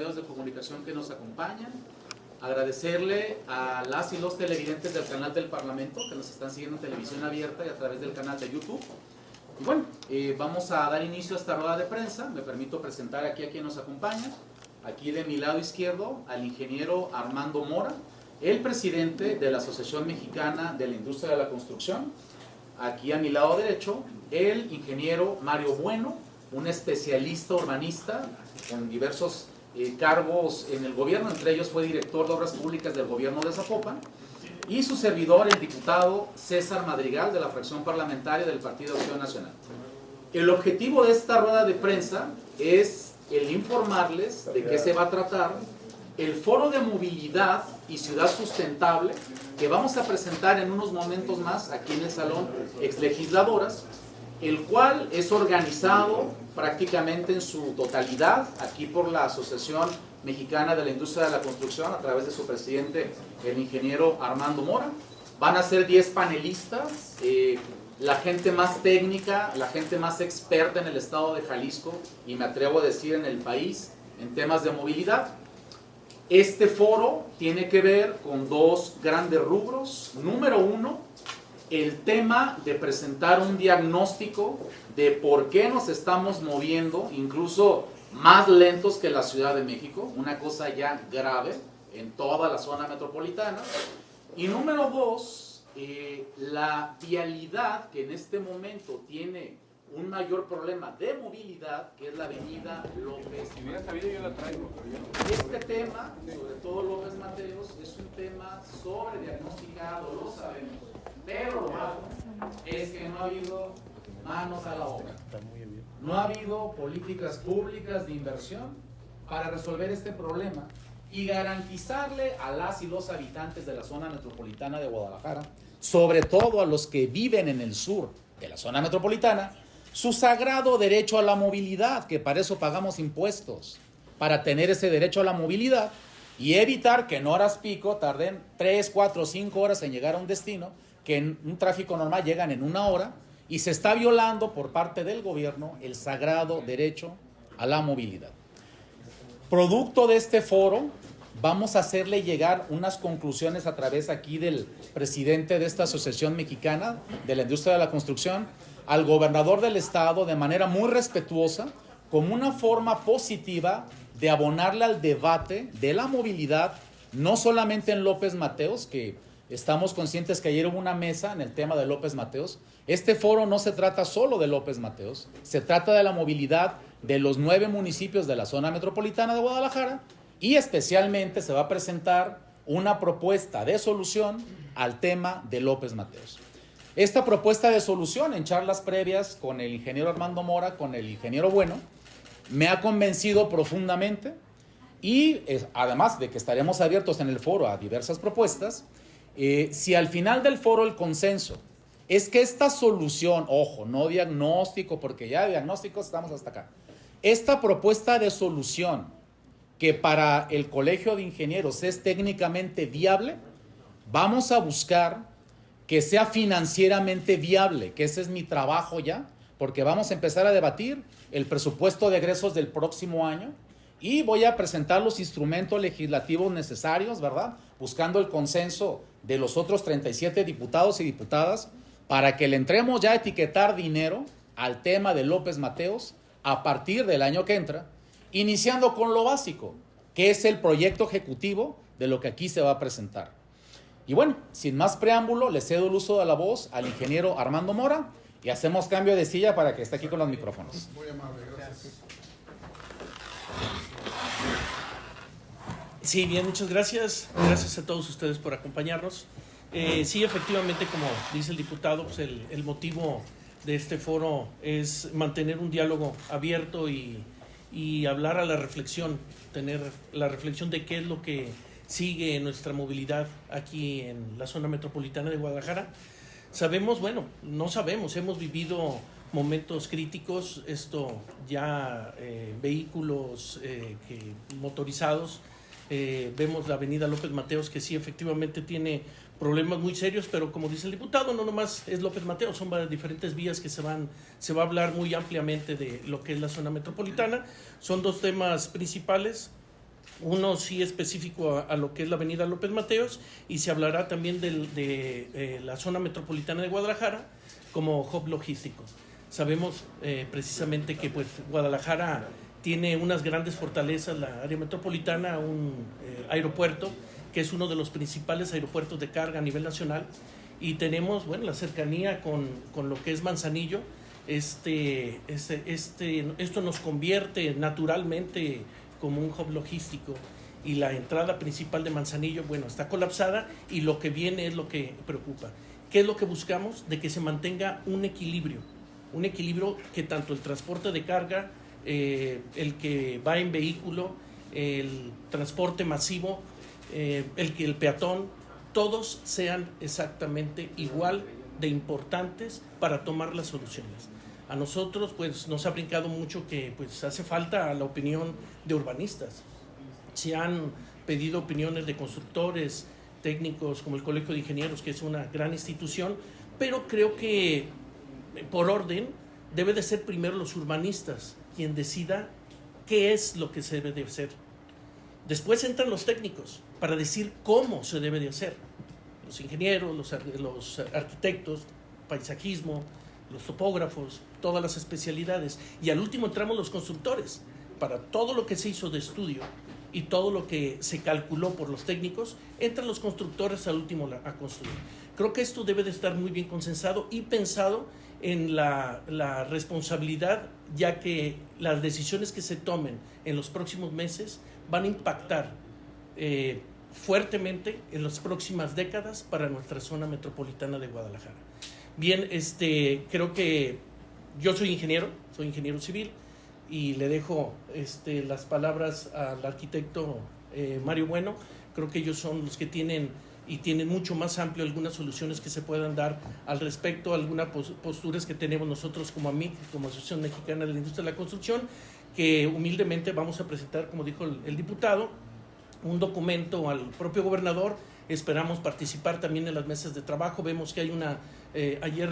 medios de comunicación que nos acompañan, agradecerle a las y los televidentes del canal del Parlamento que nos están siguiendo en televisión abierta y a través del canal de YouTube. Y bueno, vamos a dar inicio a esta rueda de prensa. Me permito presentar aquí a quien nos acompaña. Aquí de mi lado izquierdo al ingeniero Armando Mora, el presidente de la Asociación Mexicana de la Industria de la Construcción. Aquí a mi lado derecho, el ingeniero Mario Bueno, un especialista urbanista con diversos cargos en el gobierno, entre ellos fue director de Obras Públicas del gobierno de Zapopan, y su servidor, el diputado César Madrigal, de la fracción parlamentaria del Partido Acción Nacional. El objetivo de esta rueda de prensa es el informarles de qué se va a tratar el Foro de Movilidad y Ciudad Sustentable que vamos a presentar en unos momentos más aquí en el Salón Exlegisladoras, el cual es organizado prácticamente en su totalidad aquí por la Asociación Mexicana de la Industria de la Construcción a través de su presidente, el ingeniero Armando Mora. Van a ser 10 panelistas, la gente más técnica, la gente más experta en el estado de Jalisco y me atrevo a decir en el país en temas de movilidad. Este foro tiene que ver con dos grandes rubros. Número uno, el tema de presentar un diagnóstico de por qué nos estamos moviendo, incluso más lentos que la Ciudad de México, una cosa ya grave en toda la zona metropolitana. Y número dos, la vialidad que en este momento tiene un mayor problema de movilidad, que es la avenida López. Si hubiera sabido yo la traigo, pero yo no. Este tema, sobre todo López Mateos, es un tema sobrediagnosticado, lo sabemos, pero lo malo es que no ha habido manos a la obra. No ha habido políticas públicas de inversión para resolver este problema y garantizarle a las y los habitantes de la zona metropolitana de Guadalajara, sobre todo a los que viven en el sur de la zona metropolitana, su sagrado derecho a la movilidad, que para eso pagamos impuestos, para tener ese derecho a la movilidad y evitar que en horas pico tarden 3, 4, 5 horas en llegar a un destino, que en un tráfico normal llegan en 1 hora, y se está violando por parte del gobierno el sagrado derecho a la movilidad. Producto de este foro, vamos a hacerle llegar unas conclusiones a través aquí del presidente de esta Asociación Mexicana de la Industria de la Construcción, al gobernador del estado de manera muy respetuosa, como una forma positiva de abonarle al debate de la movilidad, no solamente en López Mateos, que estamos conscientes que ayer hubo una mesa en el tema de López Mateos. Este foro no se trata solo de López Mateos, se trata de la movilidad de los 9 municipios de la zona metropolitana de Guadalajara y especialmente se va a presentar una propuesta de solución al tema de López Mateos. Esta propuesta de solución, en charlas previas con el ingeniero Armando Mora, con el ingeniero Bueno, me ha convencido profundamente y además de que estaremos abiertos en el foro a diversas propuestas, si al final del foro el consenso es que esta solución, ojo, no diagnóstico, porque ya de diagnósticos estamos hasta acá, esta propuesta de solución que para el Colegio de Ingenieros es técnicamente viable, vamos a buscar que sea financieramente viable, que ese es mi trabajo ya, porque vamos a empezar a debatir el presupuesto de egresos del próximo año y voy a presentar los instrumentos legislativos necesarios, ¿verdad? Buscando el consenso de los otros 37 diputados y diputadas para que le entremos ya a etiquetar dinero al tema de López Mateos a partir del año que entra, iniciando con lo básico, que es el proyecto ejecutivo de lo que aquí se va a presentar. Y bueno, sin más preámbulo, le cedo el uso de la voz al ingeniero Armando Mora y hacemos cambio de silla para que esté aquí con los micrófonos. Muy amable, gracias. Sí, bien, muchas gracias. Gracias a todos ustedes por acompañarnos. Sí, efectivamente, como dice el diputado, pues el motivo de este foro es mantener un diálogo abierto y hablar a la reflexión, tener la reflexión de qué es lo que sigue en nuestra movilidad aquí en la zona metropolitana de Guadalajara. Sabemos, bueno, no sabemos, hemos vivido momentos críticos, esto ya vehículos motorizados, vemos la avenida López Mateos que sí efectivamente tiene problemas muy serios, pero como dice el diputado, no nomás es López Mateos, son varias diferentes vías que se va a hablar muy ampliamente de lo que es la zona metropolitana. Son 2 temas principales. Uno sí específico a lo que es la avenida López Mateos, y se hablará también de la zona metropolitana de Guadalajara como hub logístico. Sabemos precisamente que pues, Guadalajara tiene unas grandes fortalezas, la área metropolitana, un aeropuerto que es uno de los principales aeropuertos de carga a nivel nacional, y tenemos bueno, la cercanía con lo que es Manzanillo. Esto nos convierte naturalmente como un hub logístico, y la entrada principal de Manzanillo, bueno, está colapsada, y lo que viene es lo que preocupa. ¿Qué es lo que buscamos? De que se mantenga un equilibrio que tanto el transporte de carga, el que va en vehículo, el transporte masivo, el peatón, todos sean exactamente igual de importantes para tomar las soluciones. A nosotros pues nos ha brincado mucho que pues hace falta la opinión de urbanistas. Se han pedido opiniones de constructores, técnicos como el Colegio de Ingenieros, que es una gran institución, pero creo que por orden debe de ser primero los urbanistas quien decida qué es lo que se debe de hacer. Después entran los técnicos para decir cómo se debe de hacer. Los ingenieros, los arquitectos, paisajismo, los topógrafos, todas las especialidades. Y al último entramos los constructores para todo lo que se hizo de estudio y todo lo que se calculó por los técnicos. Entran los constructores al último a construir. Creo que esto debe de estar muy bien consensado y pensado en la responsabilidad, ya que las decisiones que se tomen en los próximos meses van a impactar fuertemente en las próximas décadas para nuestra zona metropolitana de Guadalajara. Bien, creo que yo soy ingeniero civil, y le dejo las palabras al arquitecto Mario Bueno. Creo que ellos son los que tienen mucho más amplio algunas soluciones que se puedan dar al respecto, algunas posturas que tenemos nosotros como AMIC, como Asociación Mexicana de la Industria de la Construcción, que humildemente vamos a presentar, como dijo el diputado, un documento al propio gobernador. Esperamos participar también en las mesas de trabajo. Vemos que hay ayer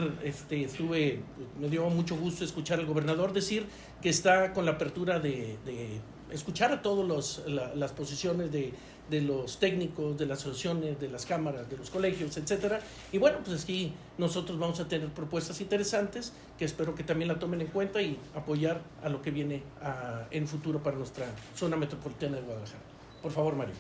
me dio mucho gusto escuchar al gobernador decir que está con la apertura de escuchar a todas las posiciones de los técnicos, de las asociaciones, de las cámaras, de los colegios, etcétera. Y bueno, pues aquí nosotros vamos a tener propuestas interesantes que espero que también la tomen en cuenta y apoyar a lo que viene en futuro para nuestra zona metropolitana de Guadalajara. Por favor, Mario.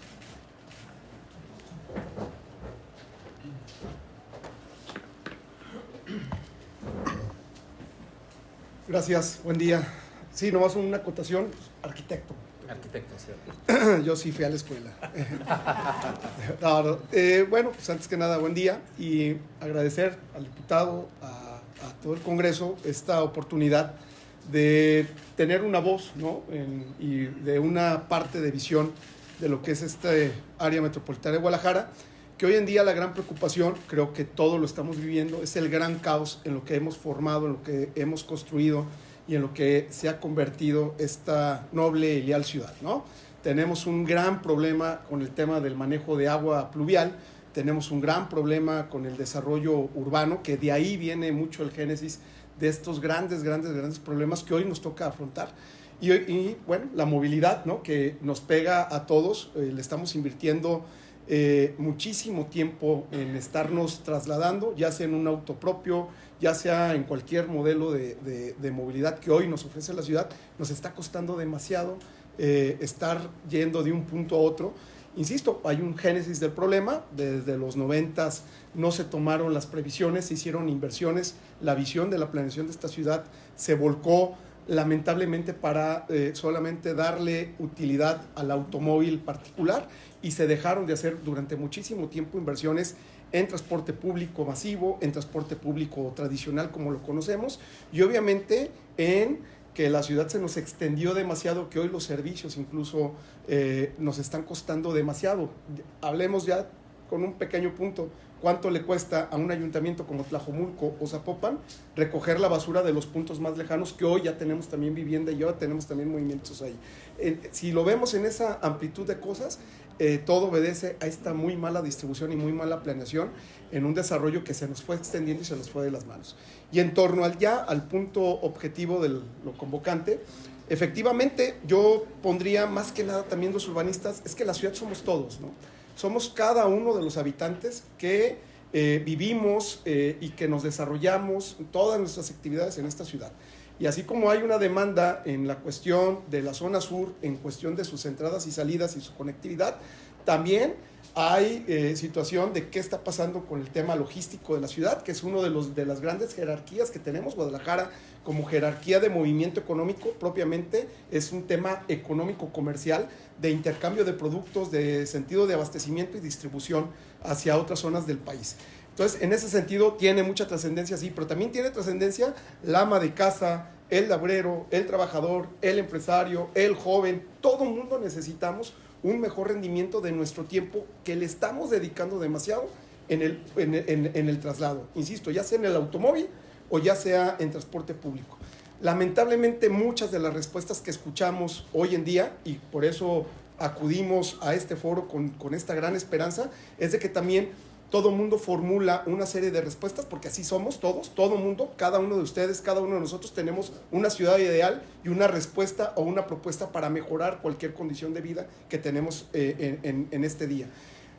Gracias, buen día. Sí, nomás una acotación, arquitecto. Arquitecto, sí. Yo sí fui a la escuela. Bueno, pues antes que nada, buen día, y agradecer al diputado, a todo el Congreso, esta oportunidad de tener una voz, ¿no? Y de una parte de visión de lo que es este área metropolitana de Guadalajara, que hoy en día la gran preocupación, creo que todos lo estamos viviendo, es el gran caos en lo que hemos formado, en lo que hemos construido y en lo que se ha convertido esta noble y leal ciudad, ¿no? Tenemos un gran problema con el tema del manejo de agua pluvial, tenemos un gran problema con el desarrollo urbano, que de ahí viene mucho el génesis de estos grandes problemas que hoy nos toca afrontar. Y bueno, la movilidad, ¿no? Que nos pega a todos, le estamos invirtiendo muchísimo tiempo en estarnos trasladando, ya sea en un auto propio, ya sea en cualquier modelo de movilidad que hoy nos ofrece la ciudad. Nos está costando demasiado estar yendo de un punto a otro. Insisto, hay un génesis del problema. Desde los 90s no se tomaron las previsiones, se hicieron inversiones, la visión de la planeación de esta ciudad se volcó lamentablemente para solamente darle utilidad al automóvil particular, y se dejaron de hacer durante muchísimo tiempo inversiones en transporte público masivo, en transporte público tradicional como lo conocemos, y obviamente en que la ciudad se nos extendió demasiado, que hoy los servicios incluso nos están costando demasiado. Hablemos ya con un pequeño punto. ¿Cuánto le cuesta a un ayuntamiento como Tlajomulco o Zapopan recoger la basura de los puntos más lejanos, que hoy ya tenemos también vivienda y ya tenemos también movimientos ahí? Si lo vemos en esa amplitud de cosas, todo obedece a esta muy mala distribución y muy mala planeación en un desarrollo que se nos fue extendiendo y se nos fue de las manos. Y en torno al punto objetivo de lo convocante, Efectivamente, yo pondría más que nada también los urbanistas, es que la ciudad somos todos, ¿no? Somos cada uno de los habitantes que vivimos y que nos desarrollamos todas nuestras actividades en esta ciudad. Y así como hay una demanda en la cuestión de la zona sur, en cuestión de sus entradas y salidas y su conectividad, también hay situación de qué está pasando con el tema logístico de la ciudad, que es uno de las grandes jerarquías que tenemos. Guadalajara, como jerarquía de movimiento económico propiamente, es un tema económico-comercial de intercambio de productos, de sentido de abastecimiento y distribución hacia otras zonas del país. Entonces, en ese sentido, tiene mucha trascendencia, sí, pero también tiene trascendencia la ama de casa, el labrero, el trabajador, el empresario, el joven. Todo el mundo necesitamos un mejor rendimiento de nuestro tiempo que le estamos dedicando demasiado en el traslado. Insisto, ya sea en el automóvil o ya sea en transporte público. Lamentablemente, muchas de las respuestas que escuchamos hoy en día, y por eso acudimos a este foro con esta gran esperanza, es de que también todo mundo formula una serie de respuestas, porque así somos todos, todo mundo, cada uno de ustedes, cada uno de nosotros tenemos una ciudad ideal y una respuesta o una propuesta para mejorar cualquier condición de vida que tenemos en este día.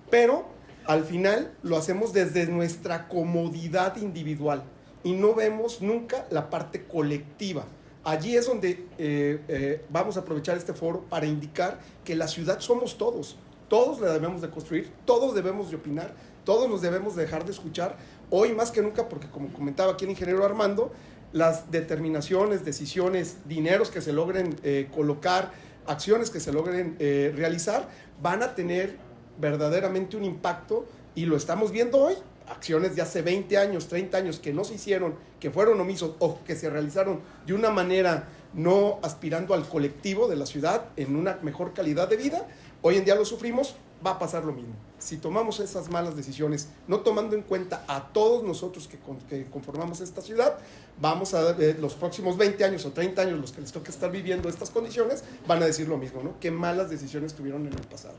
Pero al final lo hacemos desde nuestra comodidad individual y no vemos nunca la parte colectiva. Allí es donde vamos a aprovechar este foro para indicar que la ciudad somos todos. Todos la debemos de construir, todos debemos de opinar, todos nos debemos dejar de escuchar, hoy más que nunca, porque como comentaba aquí el ingeniero Armando, las determinaciones, decisiones, dineros que se logren colocar, acciones que se logren realizar, van a tener verdaderamente un impacto, y lo estamos viendo hoy. Acciones de hace 20 años, 30 años que no se hicieron, que fueron omisos o que se realizaron de una manera no aspirando al colectivo de la ciudad en una mejor calidad de vida, hoy en día lo sufrimos. Va a pasar lo mismo. Si tomamos esas malas decisiones, no tomando en cuenta a todos nosotros que conformamos esta ciudad, vamos a los próximos 20 años o 30 años, los que les toque estar viviendo estas condiciones, van a decir lo mismo, ¿no? Qué malas decisiones tuvieron en el pasado.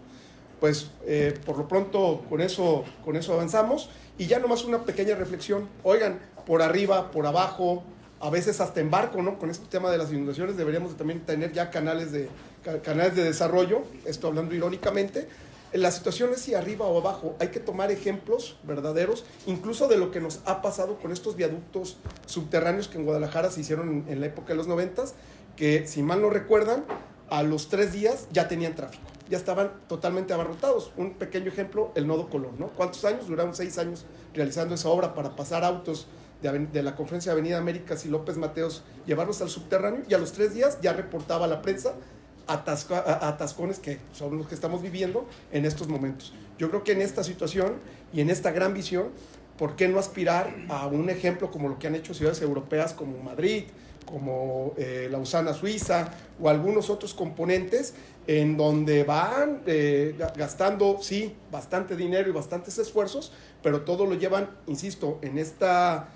Pues por lo pronto con eso avanzamos. Y ya nomás una pequeña reflexión. Oigan, por arriba, por abajo, a veces hasta en barco, ¿no? Con este tema de las inundaciones deberíamos también tener ya canales de desarrollo, esto hablando irónicamente. La situación es si arriba o abajo. Hay que tomar ejemplos verdaderos, incluso de lo que nos ha pasado con estos viaductos subterráneos que en Guadalajara se hicieron en la época de los 90s, que si mal no recuerdan, a los 3 días ya tenían tráfico, ya estaban totalmente abarrotados. Un pequeño ejemplo, el Nodo Colón, ¿no? ¿Cuántos años? Duraron 6 años realizando esa obra para pasar autos de la Confluencia de Avenida Américas y López Mateos, llevarlos al subterráneo, y a los 3 días ya reportaba la prensa atascones que son los que estamos viviendo en estos momentos. Yo creo que en esta situación y en esta gran visión, ¿por qué no aspirar a un ejemplo como lo que han hecho ciudades europeas como Madrid, como Lausana, Suiza, o algunos otros componentes en donde van gastando, sí, bastante dinero y bastantes esfuerzos, pero todo lo llevan, insisto, en esta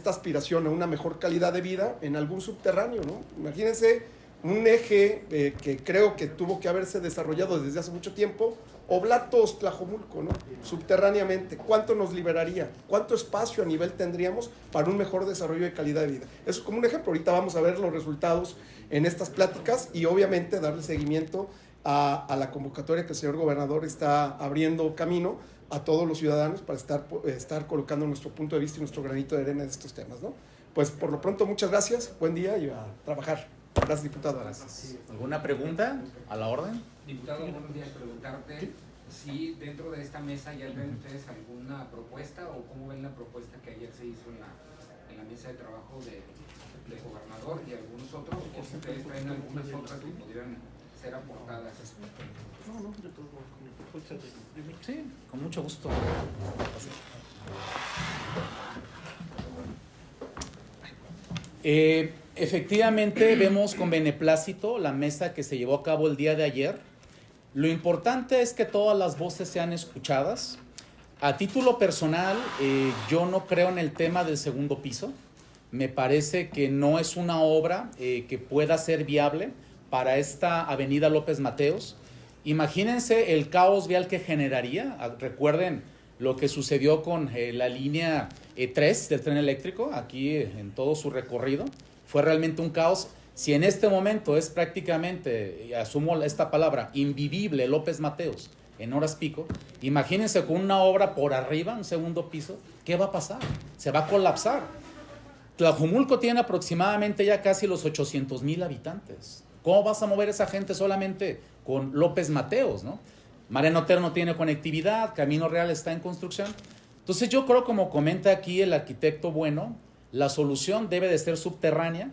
aspiración a una mejor calidad de vida en algún subterráneo, ¿no? Imagínense un eje que creo que tuvo que haberse desarrollado desde hace mucho tiempo, Oblatos, Tlajomulco, ¿no? Subterráneamente. ¿Cuánto nos liberaría? ¿Cuánto espacio a nivel tendríamos para un mejor desarrollo de calidad de vida? Eso es como un ejemplo. Ahorita vamos a ver los resultados en estas pláticas y obviamente darle seguimiento a la convocatoria que el señor gobernador está abriendo camino a todos los ciudadanos para estar colocando nuestro punto de vista y nuestro granito de arena de estos temas, ¿no? Pues por lo pronto, muchas gracias, buen día y a trabajar. Gracias, diputado. Gracias. ¿Alguna pregunta a la orden? Diputado, buenos días. Preguntarte si dentro de esta mesa ya ven ustedes alguna propuesta o cómo ven la propuesta que ayer se hizo en la mesa de trabajo del gobernador y algunos otros, o si ustedes traen algunas otras que pudieran ser aportadas. Sí, con mucho gusto. Efectivamente, vemos con beneplácito la mesa que se llevó a cabo el día de ayer. Lo importante es que todas las voces sean escuchadas. A título personal, yo no creo en el tema del segundo piso. Me parece que no es una obra que pueda ser viable para esta avenida López Mateos. Imagínense el caos vial que generaría. Recuerden lo que sucedió con la línea 3 del tren eléctrico, aquí en todo su recorrido. Fue realmente un caos. Si en este momento es prácticamente, asumo esta palabra, invivible López Mateos en horas pico, imagínense con una obra por arriba, un segundo piso, ¿qué va a pasar? Se va a colapsar. Tlajomulco tiene aproximadamente ya casi los 800,000 habitantes. ¿Cómo vas a mover esa gente solamente con López Mateos, no? Mariano Otero no tiene conectividad, Camino Real está en construcción. Entonces yo creo, como comenta aquí el arquitecto Bueno, la solución debe de ser subterránea.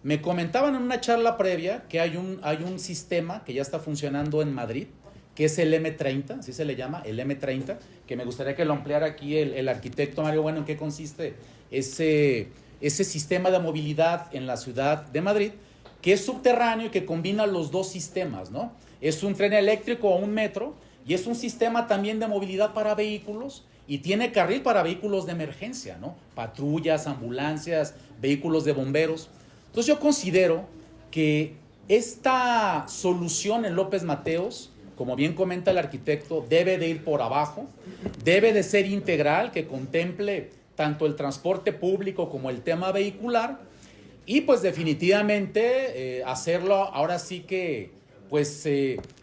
Me comentaban en una charla previa que hay un sistema que ya está funcionando en Madrid, que es el M30, así se le llama, el M30, que me gustaría que lo ampliara aquí el arquitecto Mario Bueno, en qué consiste ese sistema de movilidad en la ciudad de Madrid, que es subterráneo y que combina los dos sistemas, ¿no? Es un tren eléctrico o un metro, y es un sistema también de movilidad para vehículos, y tiene carril para vehículos de emergencia, ¿no? Patrullas, ambulancias, vehículos de bomberos. Entonces yo considero que esta solución en López Mateos, como bien comenta el arquitecto, debe de ir por abajo, debe de ser integral, que contemple tanto el transporte público como el tema vehicular, y pues definitivamente hacerlo ahora sí que pues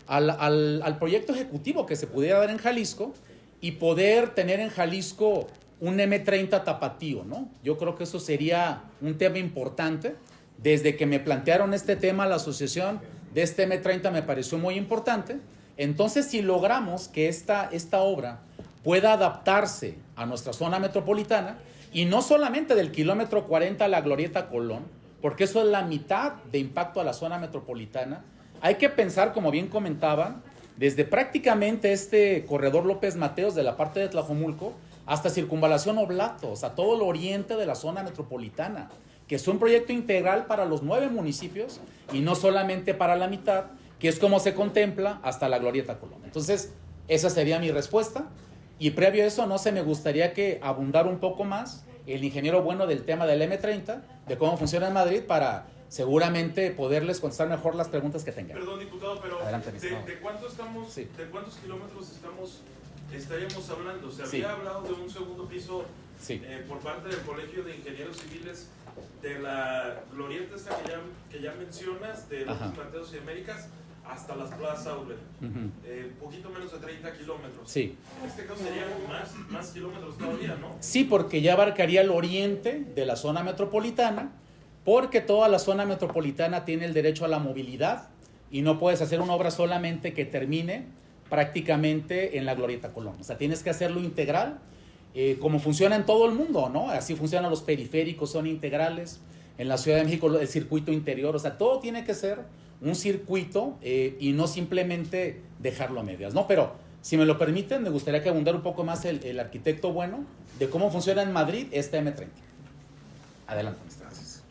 al proyecto ejecutivo que se pudiera dar en Jalisco, y poder tener en Jalisco un M30 tapatío, ¿no? Yo creo que eso sería un tema importante. Desde que me plantearon este tema, la asociación de este M30 me pareció muy importante. Entonces, si logramos que esta obra pueda adaptarse a nuestra zona metropolitana, y no solamente del kilómetro 40 a la Glorieta Colón, porque eso es la mitad de impacto a la zona metropolitana, hay que pensar, como bien comentaban, desde prácticamente este corredor López Mateos de la parte de Tlajomulco hasta Circunvalación Oblato, o sea, todo el oriente de la zona metropolitana, que es un proyecto integral para los 9 municipios y no solamente para la mitad, que es como se contempla hasta la Glorieta Colón. Entonces, esa sería mi respuesta. Y previo a eso, no sé, me gustaría que abundara un poco más el ingeniero Bueno del tema del M30, de cómo funciona en Madrid, para seguramente poderles contestar mejor las preguntas que tengan. Perdón, diputado, pero adelante, ¿de cuánto estamos, sí, de cuántos kilómetros estaríamos hablando? Se había sí hablado de un segundo piso, sí, por parte del Colegio de Ingenieros Civiles de la glorieta esta que ya mencionas, de López Mateos y Américas, hasta las plazas Outlet, poquito menos de 30 kilómetros. Sí. En este caso serían más kilómetros todavía, ¿no? Sí, porque ya abarcaría el oriente de la zona metropolitana, porque toda la zona metropolitana tiene el derecho a la movilidad, y no puedes hacer una obra solamente que termine prácticamente en la Glorieta Colón. O sea, tienes que hacerlo integral, como funciona en todo el mundo, ¿no? Así funcionan los periféricos, son integrales. En la Ciudad de México el circuito interior, o sea, todo tiene que ser un circuito y no simplemente dejarlo a medias, ¿no? Pero si me lo permiten, me gustaría que abundara un poco más el arquitecto Bueno de cómo funciona en Madrid este M30. Adelante. Gracias.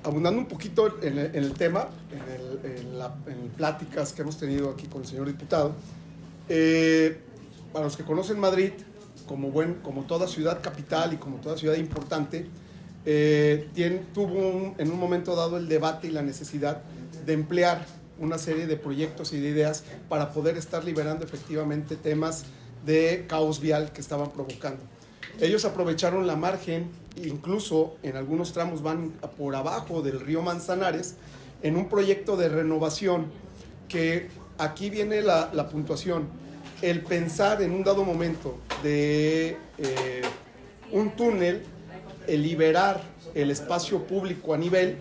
Abundando un poquito en el tema, en pláticas que hemos tenido aquí con el señor diputado, para los que conocen Madrid, como toda ciudad capital y como toda ciudad importante, tuvo en un momento dado el debate y la necesidad de emplear una serie de proyectos y de ideas para poder estar liberando efectivamente temas de caos vial que estaban provocando. Ellos aprovecharon la margen, incluso en algunos tramos van por abajo del río Manzanares, en un proyecto de renovación, que aquí viene la puntuación. El pensar en un dado momento de un túnel, el liberar el espacio público a nivel,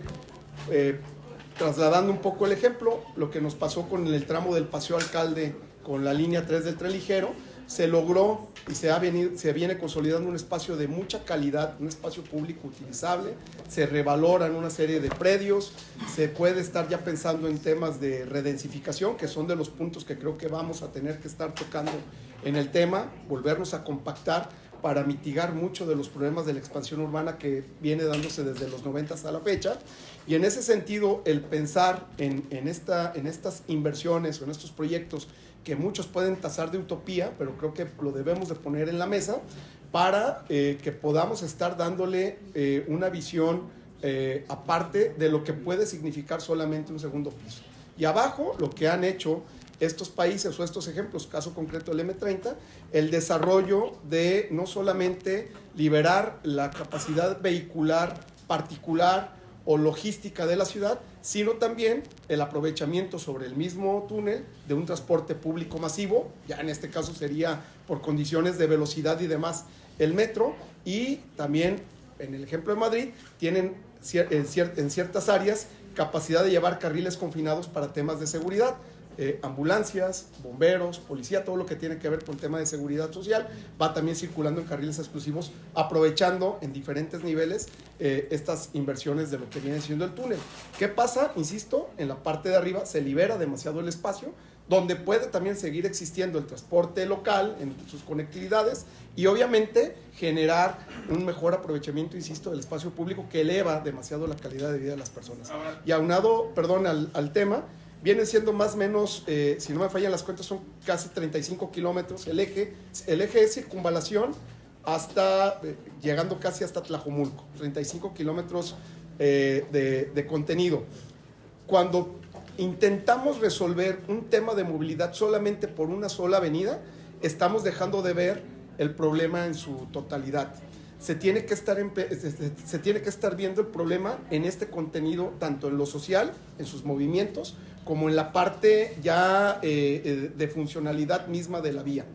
trasladando un poco el ejemplo, lo que nos pasó con el tramo del Paseo Alcalde con la línea 3 del tren ligero, se logró y se viene consolidando un espacio de mucha calidad, un espacio público utilizable, se revaloran una serie de predios, se puede estar ya pensando en temas de redensificación, que son de los puntos que creo que vamos a tener que estar tocando en el tema, volvernos a compactar para mitigar mucho de los problemas de la expansión urbana que viene dándose desde los 90 hasta la fecha. Y en ese sentido, el pensar en estas inversiones o en estos proyectos que muchos pueden tasar de utopía, pero creo que lo debemos de poner en la mesa para que podamos estar dándole una visión aparte de lo que puede significar solamente un segundo piso. Y abajo, lo que han hecho estos países o estos ejemplos, caso concreto el M30, el desarrollo de no solamente liberar la capacidad vehicular particular o logística de la ciudad, sino también el aprovechamiento sobre el mismo túnel de un transporte público masivo, ya en este caso sería por condiciones de velocidad y demás el metro, y también en el ejemplo de Madrid tienen en ciertas áreas capacidad de llevar carriles confinados para temas de seguridad, ambulancias, bomberos, policía, todo lo que tiene que ver con el tema de seguridad social, va también circulando en carriles exclusivos, aprovechando en diferentes niveles estas inversiones de lo que viene siendo el túnel. ¿Qué pasa? Insisto, en la parte de arriba se libera demasiado el espacio, donde puede también seguir existiendo el transporte local en sus conectividades y obviamente generar un mejor aprovechamiento, insisto, del espacio público que eleva demasiado la calidad de vida de las personas. Y aunado, perdón, al tema, viene siendo más o menos, si no me fallan las cuentas, son casi 35 kilómetros. El eje es circunvalación hasta, llegando casi hasta Tlajomulco, 35 kilómetros de contenido. Cuando intentamos resolver un tema de movilidad solamente por una sola avenida, estamos dejando de ver el problema en su totalidad. Se tiene que estar viendo el problema en este contenido, tanto en lo social, en sus movimientos, como en la parte ya de funcionalidad misma de la vía.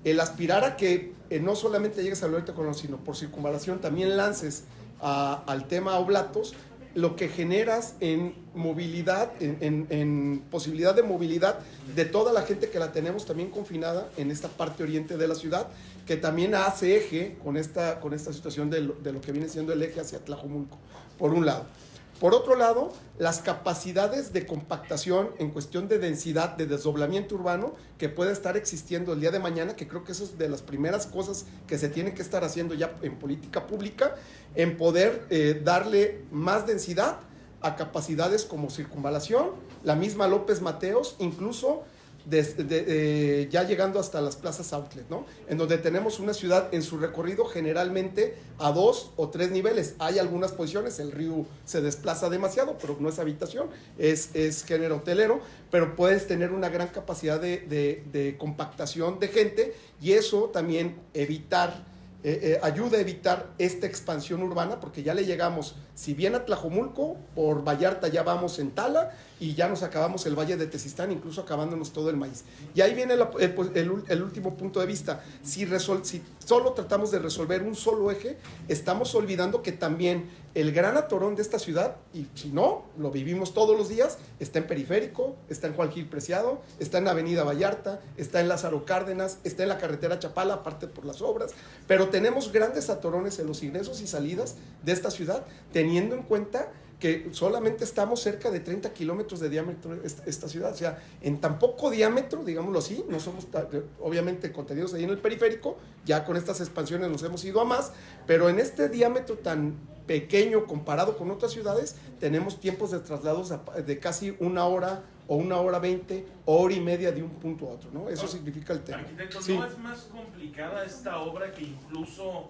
El aspirar a que no solamente llegues a Loreto Colón, sino por circunvalación también lances al tema Oblatos, lo que generas en movilidad, en posibilidad de movilidad de toda la gente que la tenemos también confinada en esta parte oriente de la ciudad, que también hace eje con esta situación de lo que viene siendo el eje hacia Tlajomulco, por un lado. Por otro lado, las capacidades de compactación en cuestión de densidad, de desdoblamiento urbano, que puede estar existiendo el día de mañana, que creo que eso es de las primeras cosas que se tienen que estar haciendo ya en política pública, en poder darle más densidad a capacidades como circunvalación, la misma López Mateos, incluso ya llegando hasta las plazas outlet, ¿no? En donde tenemos una ciudad en su recorrido generalmente a 2 o 3 niveles. Hay algunas posiciones, el río se desplaza demasiado, pero no es habitación, es género hotelero, pero puedes tener una gran capacidad de compactación de gente, y eso también ayuda a evitar esta expansión urbana, porque ya le llegamos, si bien a Tlajomulco, por Vallarta ya vamos en Tala, y ya nos acabamos el Valle de Tezistán, incluso acabándonos todo el maíz. Y ahí viene el último punto de vista. Si solo tratamos de resolver un solo eje, estamos olvidando que también el gran atorón de esta ciudad, y si no, lo vivimos todos los días, está en Periférico, está en Juan Gil Preciado, está en Avenida Vallarta, está en Lázaro Cárdenas, está en la carretera Chapala, aparte por las obras, pero tenemos grandes atorones en los ingresos y salidas de esta ciudad, teniendo en cuenta que solamente estamos cerca de 30 kilómetros de diámetro esta ciudad, o sea, en tan poco diámetro, digámoslo así, no somos obviamente contenidos ahí en el periférico, ya con estas expansiones nos hemos ido a más, pero en este diámetro tan pequeño comparado con otras ciudades, tenemos tiempos de traslados de casi 1 hora o 1 hora 20, hora y media de un punto a otro, ¿no? Eso significa el tema. Arquitecto, sí. ¿No es más complicada esta obra que incluso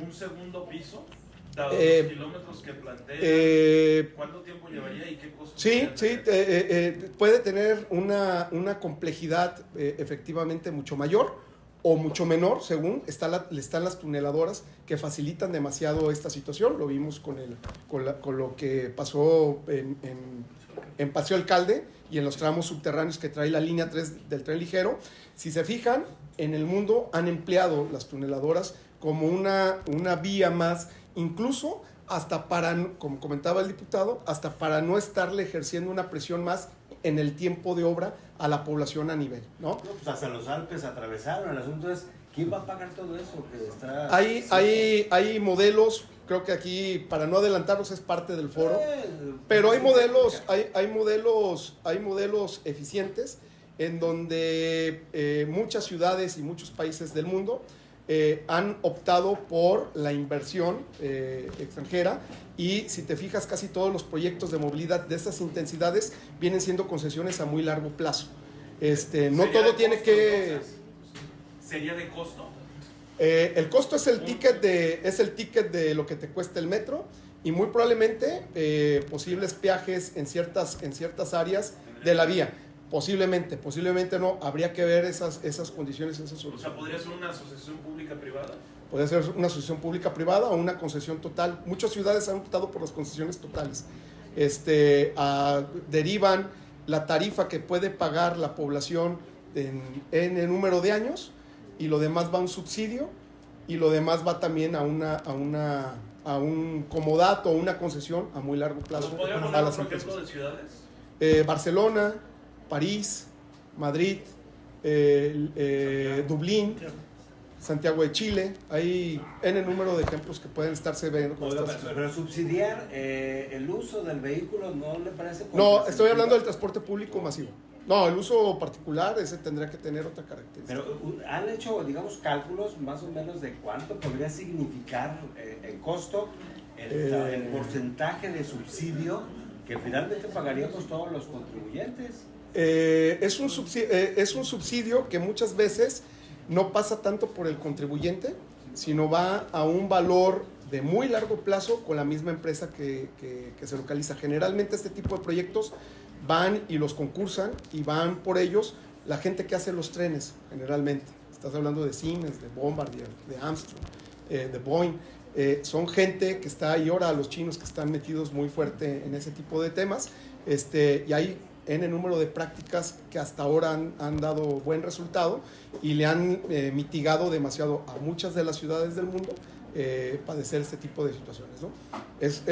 un segundo piso? Dado los kilómetros que plantea, ¿cuánto tiempo llevaría y qué costos? Sí, puede tener una complejidad efectivamente mucho mayor o mucho menor, según están las tuneladoras que facilitan demasiado esta situación. Lo vimos con lo que pasó en Paseo Alcalde y en los tramos subterráneos que trae la línea 3 del tren ligero. Si se fijan, en el mundo han empleado las tuneladoras como una vía más, incluso hasta para, como comentaba el diputado, hasta para no estarle ejerciendo una presión más en el tiempo de obra a la población a nivel, ¿no? No, pues hasta los Alpes atravesaron. El asunto es, ¿quién va a pagar todo eso? Que está... Hay modelos, creo que aquí, para no adelantarnos, es parte del foro, pero hay modelos eficientes en donde muchas ciudades y muchos países del mundo han optado por la inversión extranjera, y si te fijas, casi todos los proyectos de movilidad de estas intensidades vienen siendo concesiones a muy largo plazo. No todo tiene que... Entonces, ¿sería de costo? El costo es el ticket de lo que te cuesta el metro, y muy probablemente posibles peajes en ciertas áreas de la vía. Posiblemente no, habría que ver esas condiciones, esas O soluciones. sea, ¿podría ser una asociación pública-privada? Puede ser una asociación pública-privada o una concesión total. Muchas ciudades han optado por las concesiones totales. Derivan la tarifa que puede pagar la población en el número de años, y lo demás va a un subsidio, y lo demás va también a un comodato o una concesión a muy largo plazo. ¿Podría a poner las otro empresas. ejemplo de ciudades? Barcelona, París, Madrid, Dublín, Santiago de Chile. Hay N número de ejemplos que pueden estarse viendo. Oiga, pero subsidiar el uso del vehículo no le parece... No, estoy hablando del transporte público masivo. No, el uso particular, ese tendría que tener otra característica. Pero han hecho, digamos, cálculos más o menos de cuánto podría significar en costo el porcentaje de subsidio que finalmente pagaríamos todos los contribuyentes. Es un subsidio que muchas veces no pasa tanto por el contribuyente, sino va a un valor de muy largo plazo con la misma empresa que se localiza. Generalmente este tipo de proyectos van y los concursan, y van por ellos la gente que hace los trenes, generalmente. Estás hablando de Siemens, de Bombardier, de Armstrong, de Boeing. Son gente que está ahí, ahora los chinos que están metidos muy fuerte en ese tipo de temas, y hay N número de prácticas que hasta ahora han dado buen resultado y le han mitigado demasiado a muchas de las ciudades del mundo padecer este tipo de situaciones, ¿no? Es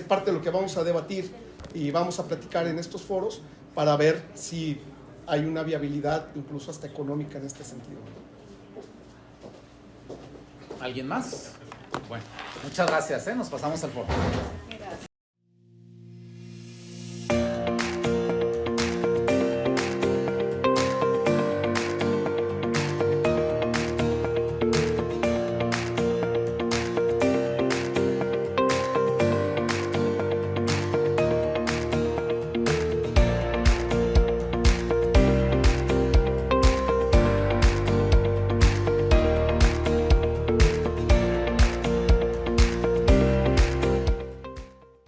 parte de lo que vamos a debatir y vamos a platicar en estos foros para ver si hay una viabilidad incluso hasta económica en este sentido. ¿Alguien más? Bueno, muchas gracias, nos pasamos al foro.